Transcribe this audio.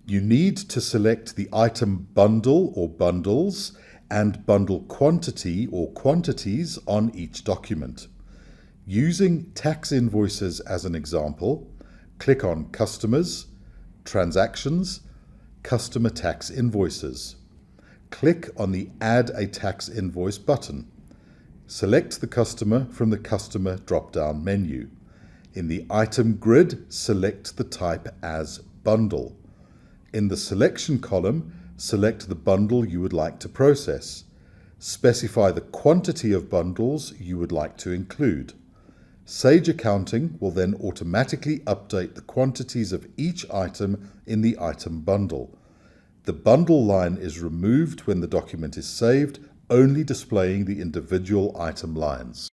You need to select the item bundle or bundles and bundle quantity or quantities on each document. Using tax invoices as an example, click on Customers, Transactions, Customer Tax Invoices. Click on the Add a Tax Invoice button. Select the customer from the Customer drop-down menu. In the item grid, select the type as Bundle. In the Selection column, select the bundle you would like to process. Specify the quantity of bundles you would like to include. Sage Accounting will then automatically update the quantities of each item in the item bundle. The bundle line is removed when the document is saved, only displaying the individual item lines.